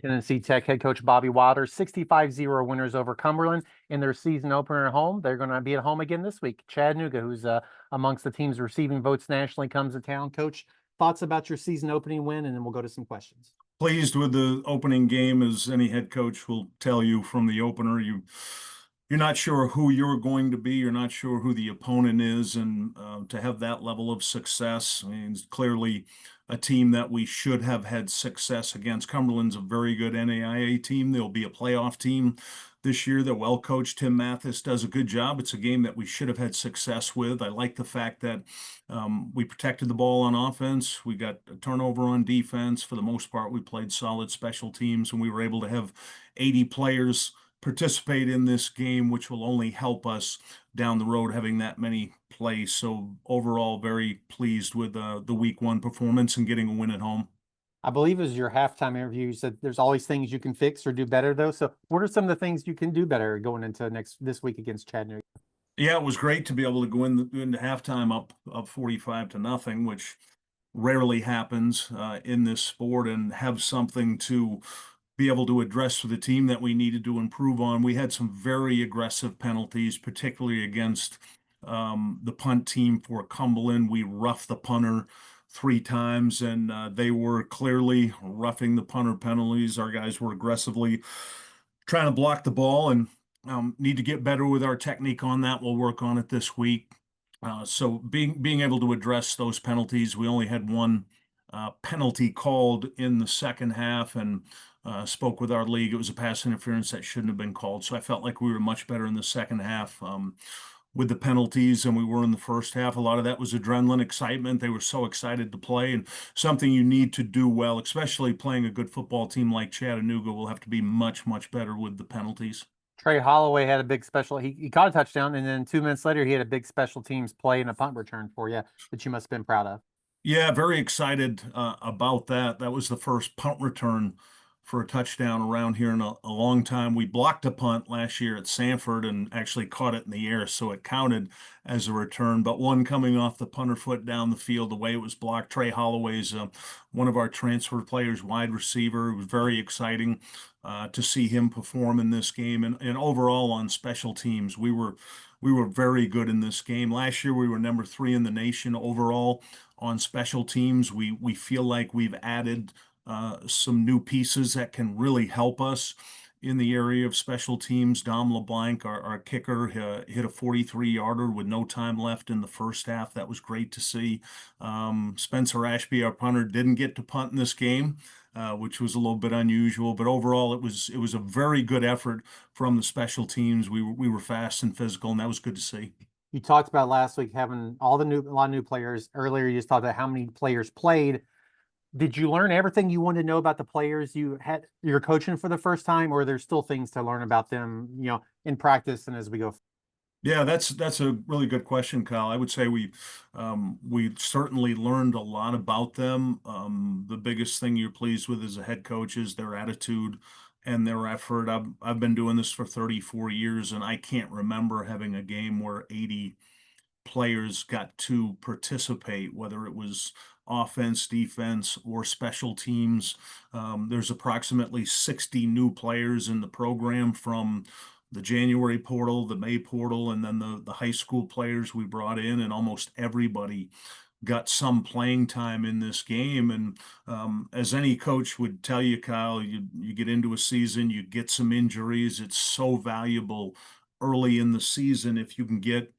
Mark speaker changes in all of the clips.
Speaker 1: Tennessee Tech head coach Bobby Wilder, 65-0 winners over Cumberland in their season opener at home. They're going to be at home again this week. Chattanooga, who's amongst the teams receiving votes nationally, comes to town. Coach, thoughts about your season opening win, and then we'll go to some questions.
Speaker 2: Pleased with the opening game, as any head coach will tell you from the opener. You're not sure who you're going to be. You're not sure who the opponent is, and to have that level of success, I mean, it's clearly a team that we should have had success against. Cumberland's a very good NAIA team. They'll be a playoff team this year. They're well coached. Tim Mathis does a good job. It's a game that we should have had success with. I like the fact that we protected the ball on offense. We got a turnover on defense. For the most part, we played solid special teams, and we were able to have 80 players participate in this game, which will only help us down the road having that many plays. So overall, very pleased with the week one performance and getting a win at home.
Speaker 1: I believe it was your halftime interview. You said there's always things you can fix or do better, though. So, what are some of the things you can do better going into this week against Chattanooga?
Speaker 2: Yeah, it was great to be able to go into halftime up 45-0, which rarely happens in this sport, and have something to be able to address for the team that we needed to improve on. We had some very aggressive penalties, particularly against the punt team for Cumberland. We roughed the punter 3 times, and they were clearly roughing the punter penalties. Our guys were aggressively trying to block the ball, and need to get better with our technique on that. We'll work on it this week. So being able to address those penalties, we only had one penalty called in the second half, and spoke with our league. It was a pass interference that shouldn't have been called. So I felt like we were much better in the second half with the penalties than we were in the first half. A lot of that was adrenaline, excitement. They were so excited to play, and something you need to do well, especially playing a good football team like Chattanooga. Will have to be much, much better with the penalties.
Speaker 1: Trey Holloway had a big special. He caught a touchdown, and then 2 minutes later, he had a big special teams play and a punt return for you that you must have been proud of.
Speaker 2: Yeah, very excited about that. That was the first punt return for a touchdown around here in a long time. We blocked a punt last year at Sanford and actually caught it in the air, so it counted as a return. But one coming off the punter foot down the field, the way it was blocked. Trey Holloway's one of our transfer players, wide receiver. It was very exciting to see him perform in this game. And overall on special teams, we were very good in this game. Last year we were number 3 in the nation overall on special teams. We feel like we've added some new pieces that can really help us in the area of special teams. Dom LeBlanc, our kicker, hit a 43-yarder with no time left in the first half. That was great to see. Spencer Ashby, our punter, didn't get to punt in this game, which was a little bit unusual. But overall, it was a very good effort from the special teams. We were fast and physical, and that was good to see.
Speaker 1: You talked about last week having a lot of new players. Earlier, you just talked about how many players played. Did you learn everything you wanted to know about the players you're coaching for the first time, or are there still things to learn about them, in practice and as we go?
Speaker 2: Yeah, that's a really good question, Kyle. I would say we certainly learned a lot about them. The biggest thing you're pleased with as a head coach is their attitude and their effort. I've been doing this for 34 years, and I can't remember having a game where 80 players got to participate, whether it was offense, defense, or special teams. There's approximately 60 new players in the program from the January portal, the May portal, and then the high school players we brought in, and almost everybody got some playing time in this game. And as any coach would tell you, Kyle, you get into a season, you get some injuries. It's so valuable early in the season if you can get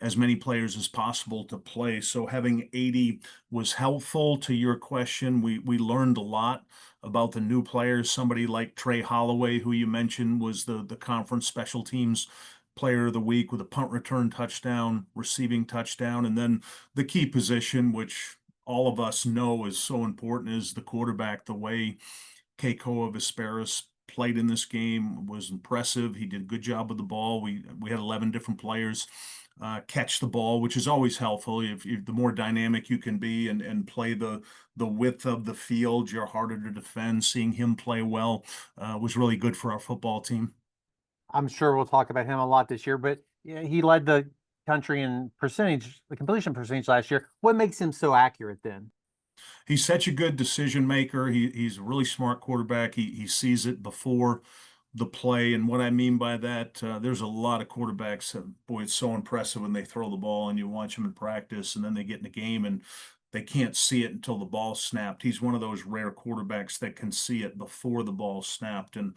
Speaker 2: as many players as possible to play. So having 80 was helpful. To your question, we learned a lot about the new players. Somebody like Trey Holloway, who you mentioned, was the conference special teams player of the week with a punt return touchdown, receiving touchdown, and then the key position, which all of us know is so important, is the quarterback. The way Keikoa Vesperis played in this game was impressive. He did a good job with the ball. We had 11 different players catch the ball, which is always helpful. If the more dynamic you can be and play the width of the field, you're harder to defend. Seeing him play well was really good for our football team.
Speaker 1: I'm sure we'll talk about him a lot this year, but yeah, he led the country in the completion percentage last year. What makes him so accurate then?
Speaker 2: He's such a good decision maker. He's a really smart quarterback. He sees it before the play. And what I mean by that, there's a lot of quarterbacks that, boy, it's so impressive when they throw the ball and you watch them in practice and then they get in the game and they can't see it until the ball snapped. He's one of those rare quarterbacks that can see it before the ball snapped and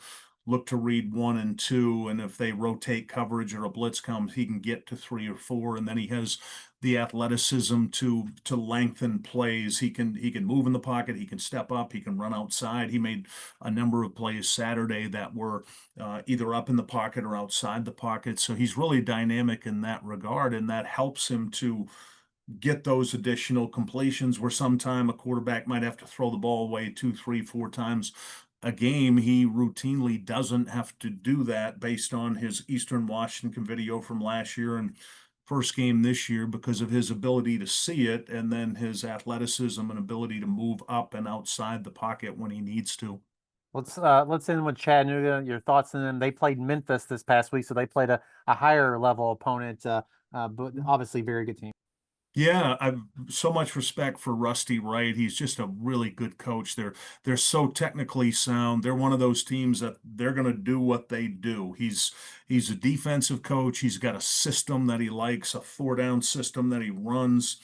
Speaker 2: look to read one and two. And if they rotate coverage or a blitz comes, he can get to three or four. And then he has the athleticism to lengthen plays. He can move in the pocket. He can step up. He can run outside. He made a number of plays Saturday that were either up in the pocket or outside the pocket. So he's really dynamic in that regard, and that helps him to get those additional completions where sometime a quarterback might have to throw the ball away two, three, four times a game. He routinely doesn't have to do that based on his Eastern Washington video from last year and first game this year because of his ability to see it and then his athleticism and ability to move up and outside the pocket when he needs to.
Speaker 1: Let's end with Chattanooga. Your thoughts on them? They played Memphis this past week, so they played a higher level opponent, but obviously very good team.
Speaker 2: Yeah, I've so much respect for Rusty Wright. He's just a really good coach. They're so technically sound. They're one of those teams that they're going to do what they do. He's a defensive coach. He's got a system that he likes, a four down system that he runs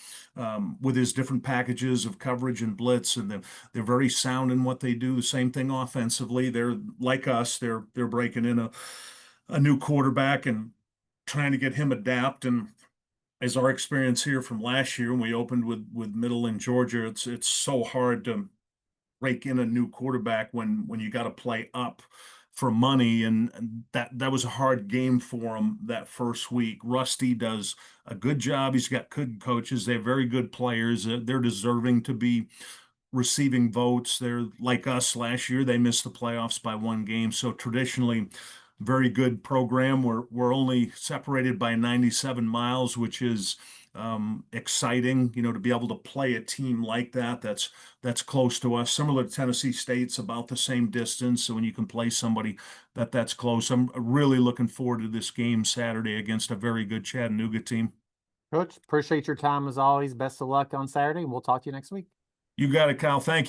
Speaker 2: with his different packages of coverage and blitz, and they're very sound in what they do. The same thing offensively. They're like us. They're breaking in a new quarterback and trying to get him adapt and as our experience here from last year when we opened with Middle in Georgia, it's so hard to break in a new quarterback when you got to play up for money, and that was a hard game for him that first week. Rusty does a good job. He's got good coaches. They're very good players. They're deserving to be receiving votes. They're like us last year. They missed the playoffs by one game. So traditionally, very good program. We're only separated by 97 miles, which is exciting, to be able to play a team like that. That's close to us. Similar to Tennessee State's about the same distance. So when you can play somebody that's close, I'm really looking forward to this game Saturday against a very good Chattanooga team.
Speaker 1: Coach, appreciate your time as always. Best of luck on Saturday. We'll talk to you next week.
Speaker 2: You got it, Kyle. Thank you.